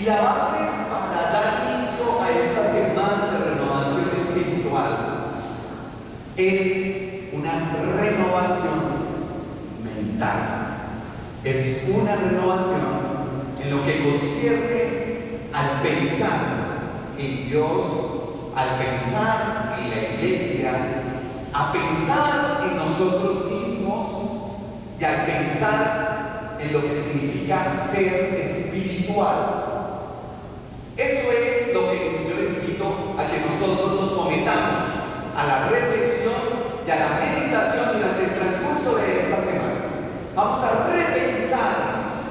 Y la base para dar inicio a esta semana de renovación espiritual es una renovación mental. Es una renovación en lo que concierne al pensar en Dios, al pensar en la iglesia, a pensar en nosotros mismos y al pensar en lo que significa ser espiritual. Eso es lo que yo les invito a que nosotros nos sometamos a la reflexión y a la meditación durante el transcurso de esta semana. Vamos a repensarnos.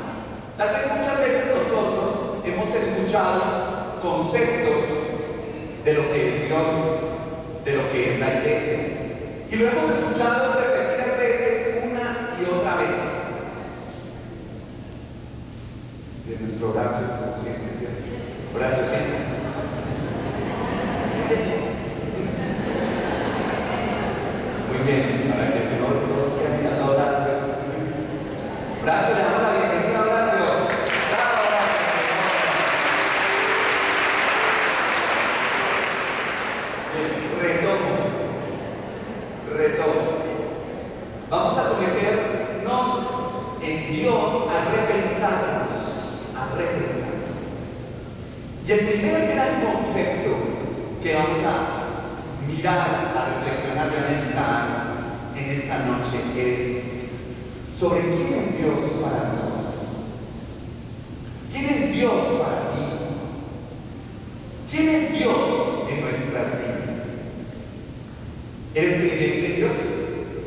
Tal vez muchas veces nosotros hemos escuchado conceptos de lo que es Dios, de lo que es la iglesia, y lo hemos escuchado repetidas veces, una y otra vez. De nuestro Horacio, como siempre, ¿cierto? Horacio, siéntese. Siéntese. Muy bien, para que el Señor todos quieran mirando a Horacio. Horacio, le damos la bienvenida a Horacio. ¡Bravo, Horacio! Bien, retomo. Vamos a someternos en Dios a repensarnos. Y el primer gran concepto que vamos a mirar, a reflexionar y a meditar en esta noche es sobre quién es Dios para nosotros. ¿Quién es Dios para ti? ¿Quién es Dios en nuestras vidas? ¿Eres creyente en Dios?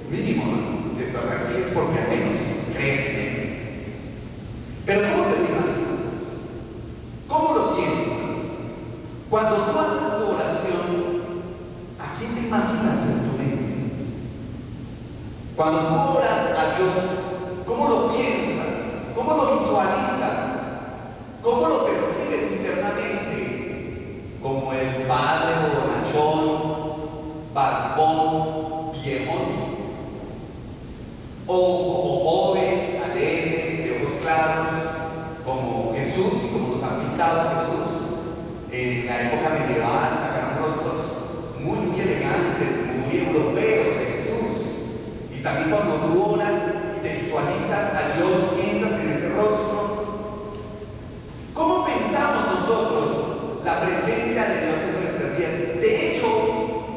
Mínimo, ¿no? Si estás aquí es porque al menos crees en Él. Pero ¿cómo te imaginas? ¿Cómo lo piensas? Cuando tú haces tu oración, ¿a quién te imaginas en tu mente? Cuando tú oras a Dios, ¿cómo lo piensas? ¿Cómo lo visualizas? ¿Cómo lo percibes internamente? ¿Como el padre bonachón, barbón, viejón? ¿O joven, alegre, de ojos claros, como Jesús, como nos ha pintado Jesús? En la época medieval sacaron rostros muy elegantes, muy europeos de Jesús. Y también cuando tú oras y te visualizas a Dios, piensas en ese rostro. ¿Cómo pensamos nosotros la presencia de Dios en nuestras vidas? De hecho,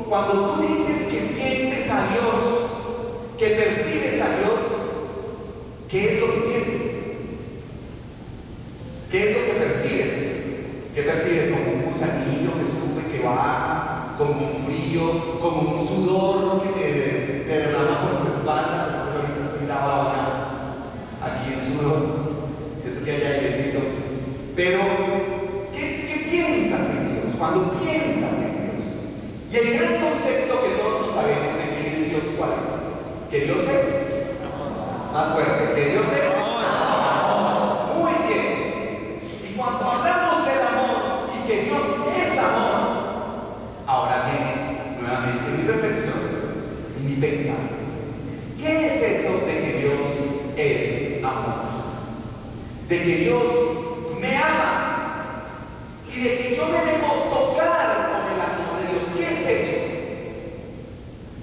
cuando tú dices que sientes a Dios, que percibes a Dios, ¿qué es lo que sientes? ¿Qué es lo que percibes? ¿Qué percibes? Como un gusanillo que sube, que baja, como un frío, como un sudor que te derrama por tu espalda. Porque ahorita estoy lavado ya, aquí el sudor, eso que hay airecito. Pero, ¿qué piensas en Dios? Cuando piensas en Dios. Y el gran concepto que todos sabemos de quién es Dios, ¿cuál es? Que Dios es más fuerte, que Dios es amor. Muy bien. Y cuando hablamos del amor y que Dios es amor, ahora viene nuevamente mi reflexión y mi pensar. ¿Qué es eso de que Dios es amor? De que Dios me ama y de que yo me dejo tocar por el amor de Dios. ¿Qué es eso?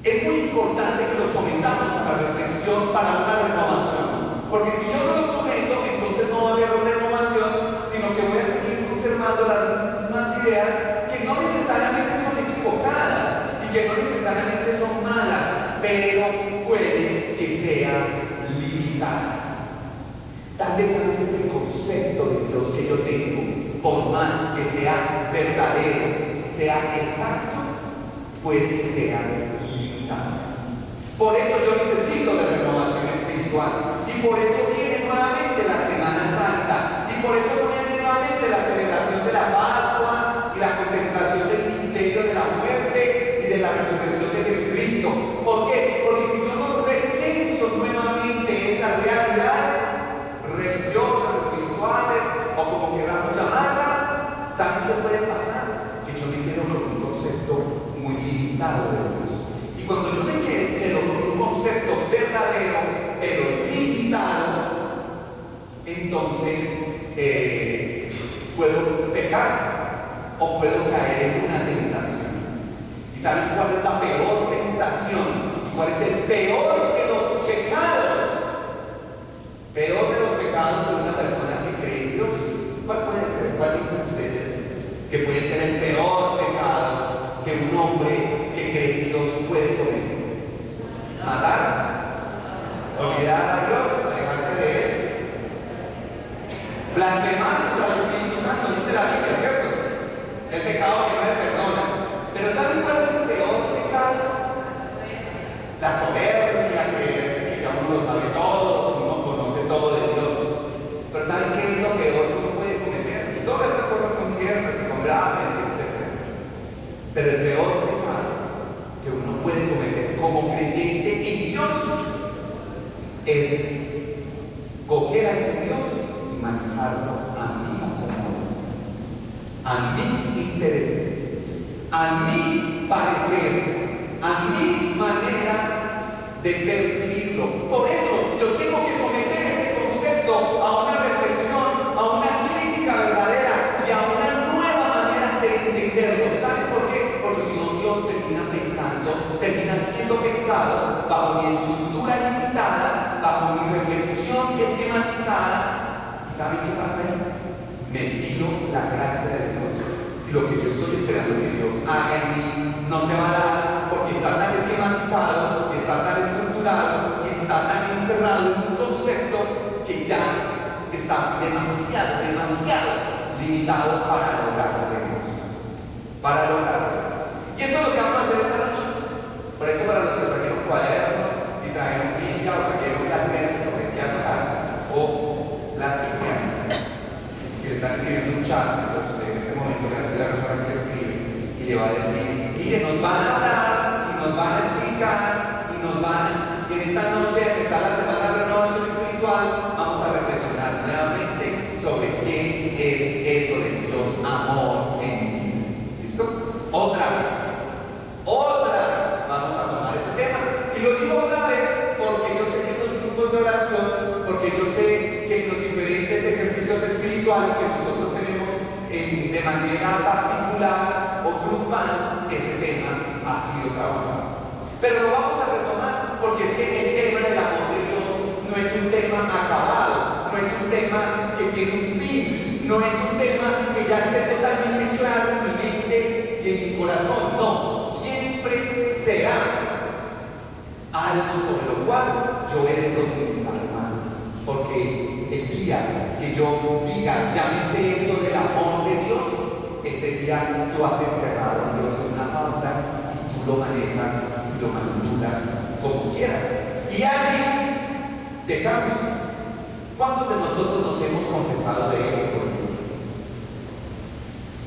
Es muy importante que lo sometamos a la reflexión para una renovación, porque si yo no lo someto, entonces no va a haber renovación, sino que voy a seguir conservando las mismas ideas que no necesariamente son equivocadas y que no necesariamente son malas, pero puede que sea limitada. Tal vez a veces el concepto de Dios que yo tengo, por más que sea verdadero, sea exacto, puede que sea limitado. Por eso yo necesito de renovación espiritual, y por eso viene nuevamente la Semana Santa, y por eso viene nuevamente la celebración de la Pascua y la contemplación del misterio de la muerte y de la resurrección de Jesucristo. ¿Por qué? Porque si yo no repienso nuevamente esas realidades religiosas, espirituales, o como queramos llamarlas, ¿saben qué puede pasar? Que yo me quedo con un concepto muy limitado de Dios. Y cuando yo me quedo con un concepto verdadero, pero limitado, entonces puedo o puedo caer en una tentación. ¿Y saben cuál es la peor tentación? ¿Y cuál es el peor de los pecados? Peor de los pecados de una persona que cree en Dios. ¿Cuál puede ser? ¿Cuál dicen ustedes que puede ser el peor pecado que un hombre que cree en Dios puede cometer? Matar, olvidar a Dios, alejarse de Él, blasfemar contra el Espíritu Santo, dice la Biblia, ¿cierto? El pecado que no le perdona. Pero ¿saben cuál es el peor pecado? La soberbia, que ya uno lo sabe todo, uno conoce todo de Dios. Pero ¿saben qué es lo peor que uno puede cometer? Y todas esas cosas son ciertas y son graves, etc. Pero el peor pecado que uno puede cometer como creyente en Dios es coger a ese Dios y manejarlo a mi acomodo, a mis intereses, a mi parecer, a mi manera de percibirlo. Por eso yo tengo que someter ese concepto a una reflexión, a una crítica verdadera y a una nueva manera de entenderlo. ¿Saben por qué? Porque si no, Dios termina siendo pensado bajo mi estructura limitada, bajo mi reflexión esquematizada. ¿Y saben qué pasa ahí? Me tiro la gracia de Dios. Y lo que yo estoy esperando que Dios haga en mí no se va a dar porque está tan esquematizado, está tan estructurado, está tan encerrado en un concepto que ya está demasiado limitado para lograrlo de Dios. Para lograrlo. Y eso es lo que vamos a hacer esta noche. Por eso, para los que trajeron cuadernos y trajeron Biblia o trajeron las lentes sobre qué anotar o la Biblia, si le están escribiendo un chat, entonces en ese momento le va a decir a la persona que escribe y le va a decir: mire, nos van a hablar y nos van a explicar y nos van a. Y en esta noche, empezar la semana de renovación espiritual, vamos a reflexionar nuevamente sobre qué es eso de Dios, amor en mí. ¿Listo? Otra vez vamos a tomar ese tema. Y lo digo otra vez porque yo sé que en los grupos de oración, porque yo sé que en los diferentes ejercicios espirituales que nosotros tenemos de manera particular o grupal, ese tema ha sido trabajado. Pero lo vamos a retomar porque es que el tema del amor de Dios no es un tema acabado, no es un tema que tiene un fin, no es un tema que ya esté totalmente claro en mi mente y en mi corazón. No, siempre será algo sobre lo cual yo he de profundizar más, porque el día que yo diga, ya me sé eso del amor de Dios, ese día tú has encerrado a Dios en una jaula y tú lo manejas y lo manipulas como quieras. Y allí te cambias. ¿Cuántos de nosotros nos hemos confesado de eso?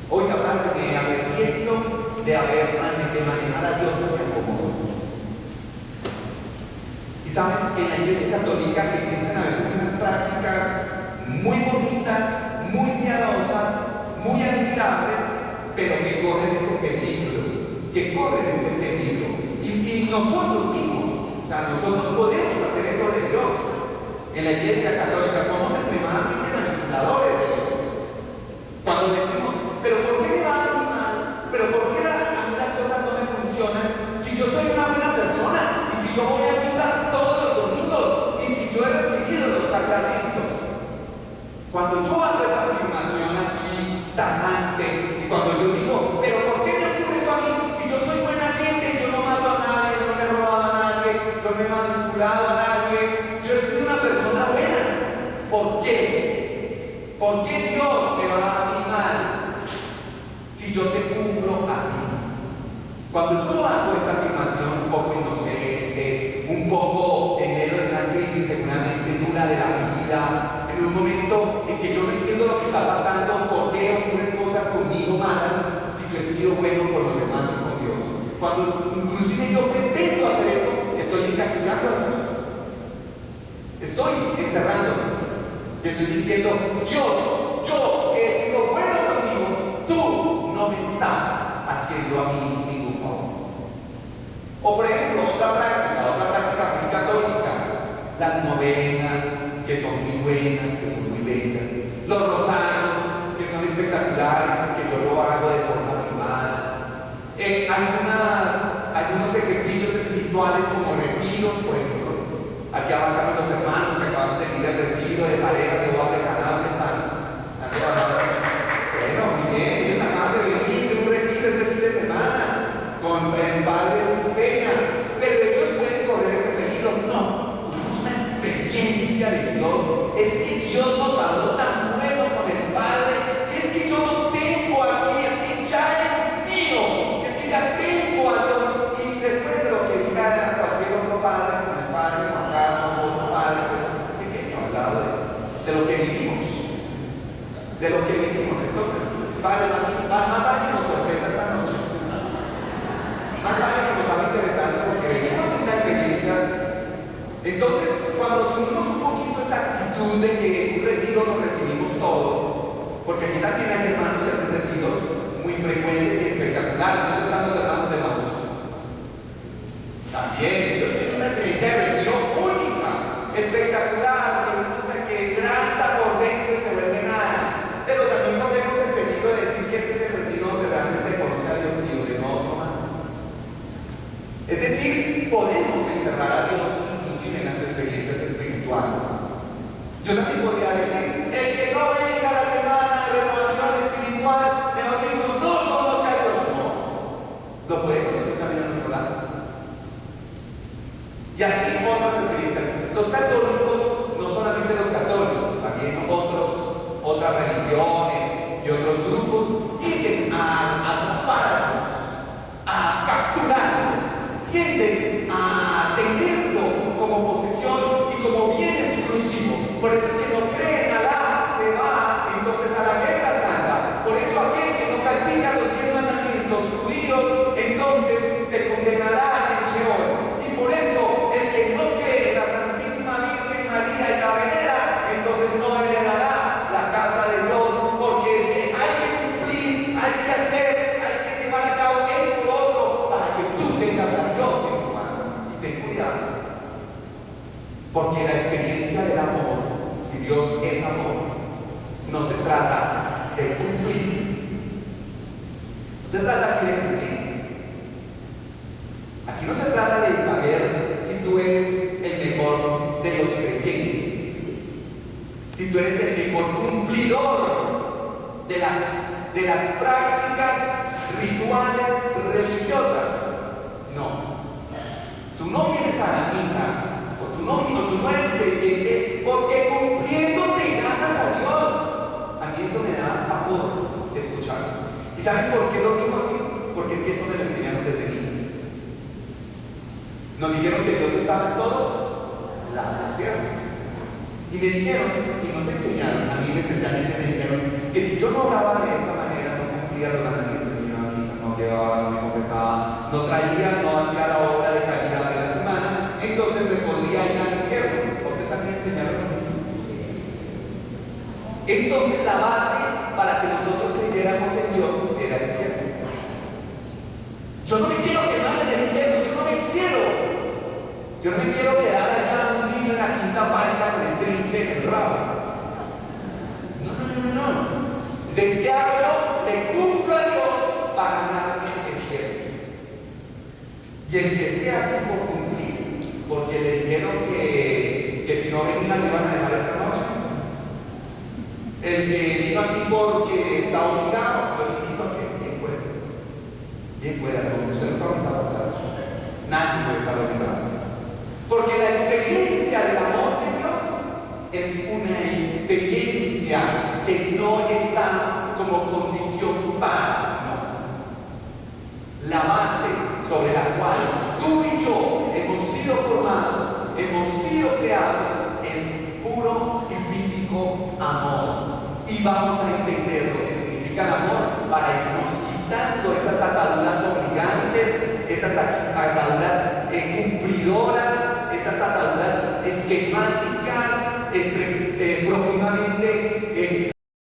Oiga, padre, me arrepiento de manejar a Dios en el acomodo. Y saben, en la Iglesia Católica existen a veces unas prácticas muy bonitas, muy piadosas, muy admirables, pero que corren ese peligro. Y nosotros mismos, o sea, nosotros podemos hacer eso de Dios. En la Iglesia Católica somos extremadamente manipuladores de Dios. Cuando decimos, pero ¿por qué me va a ir mal? ¿Pero por qué a mí las cosas no me funcionan? Si yo soy una buena persona, y si yo voy a misa todos los domingos, y si yo he recibido los sacramentos. Cuando yo hago esa afirmación así, tajante, y cuando yo digo, pero ¿por qué me ocurre eso a mí? Si yo soy buena gente, yo no mato a nadie, yo no le he robado a nadie, yo no he manipulado a nadie, yo he sido una persona buena. ¿Por qué? ¿Por qué Dios me va a mí mal si yo te cumplo a ti? Cuando yo hago esa afirmación un poco inocente, un poco en medio de una crisis seguramente dura de la vida, en un momento en que yo no entiendo lo que está pasando, por qué ocurren cosas conmigo malas, si yo he sido bueno con los demás y con Dios. Cuando inclusive yo pretendo hacer eso, estoy encasillando a Dios. Estoy encerrando. Estoy diciendo, Dios, yo que he sido bueno contigo, tú no me estás haciendo a mí ningún favor. O por ejemplo, otra práctica muy católica, las novenas, que son muy buenas, que son muy bellas, los rosarios, que son espectaculares, que yo lo hago de retiros, por ejemplo. Aquí abajo los hermanos que acaban de venir de retiro, de parejas, de bodas, de canal, que están. Bueno, muy bien, ellos acaban de venir de un retiro este fin de semana con el padre de Peña, pero ellos pueden correr ese peligro. No, es una experiencia de Dios. Es que Dios nos habló tan bueno con el Padre, es que yo no tengo aquí, es que ya es mío, es que ya tengo a Dios. Y después de lo que diga cualquier otro padre, con el padre Juan Carlos, otro padre, pues pequeño al lado de lo que vivimos. De lo que vivimos. Entonces, pues, padre, más vale que nos sorprenda esta noche. Más vale que nos haga interesante porque venimos de una experiencia. Entonces, cuando asumimos un poquito esa actitud de que en un retiro lo recibimos todo, porque aquí también hay hermanos que hacen retiros muy frecuentes y espectaculares. ¿Dónde están los hermanos de Maús? También, ellos tienen una experiencia de retiro única, espectacular, que uno se quebranta por dentro y se vuelve nada. Pero también corremos el peligro de decir que este es el retiro donde realmente conoce a Dios y de no otro más. Es decir, podemos encerrar a Dios inclusive en las experiencias espirituales. Yo también podría decir, el que no venga a la semana de renovación espiritual, mejor dicho, no conoce a Dios. No, lo puede conocer también en otro lado. Y así otras experiencias. Los católicos, no solamente los católicos, también otras religiones y otros grupos, tienden a atraparnos, a capturarnos, tienden a tenerlo como posesión y como bien exclusivo. Por eso el que no cree en Alá se va entonces a la guerra santa. Por eso aquel que no practica los 10 mandamientos judíos entonces se condenará en Sheol. Y por eso el que no cree en la Santísima Virgen María y la venera, entonces no heredará la casa de Dios, porque es que hay que cumplir, hay que hacer, hay que llevar a cabo esto o otro para que tú tengas a Dios en tu mano. Y ten cuidado, porque la experiencia del amor, si Dios es amor, no se trata de cumplir, no se trata aquí de cumplir. Aquí no se trata de saber si tú eres el mejor de los creyentes, si tú eres el mejor cumplidor de las prácticas rituales religiosas. No. Tú no vienes a la misa, o tú no eres creyente porque cumpliendo te ganas a Dios. A mí eso me da pavor escucharlo. ¿Y saben por qué lo digo así? Porque es que eso me lo enseñaron desde niño. Nos dijeron que Dios estaba en todos lados, ¿cierto? Y me dijeron, y nos enseñaron, a mí especialmente me dijeron, que si yo no oraba de esta manera, no cumplía los mandamientos, no iba a misa, no llevaba, no me confesaba, no traía, no hacía la obra de caridad de la semana, entonces me podría ir al infierno. ¿Ustedes también enseñaron lo mismo? Entonces la base para que nosotros creyéramos en Dios era el infierno. Yo no me quiero quemar en el infierno, yo no me quiero quedar allá un niño en la quinta pata con el trinche en el rabo. No. Desde que hago, le cumplo a Dios para ganarme el cielo. Y el que sea aquí por cumplir, porque le dijeron que si no venía le iban a dejar esta noche. El que vino aquí porque está obligado, yo le invito a que bien pueda, como usted no está obligado a estar. Nadie puede estar obligado. Porque la experiencia del amor de Dios es una experiencia que no está como condición para, no. La base sobre la cual tú y yo hemos sido formados, hemos sido creados, es puro y físico amor. Y vamos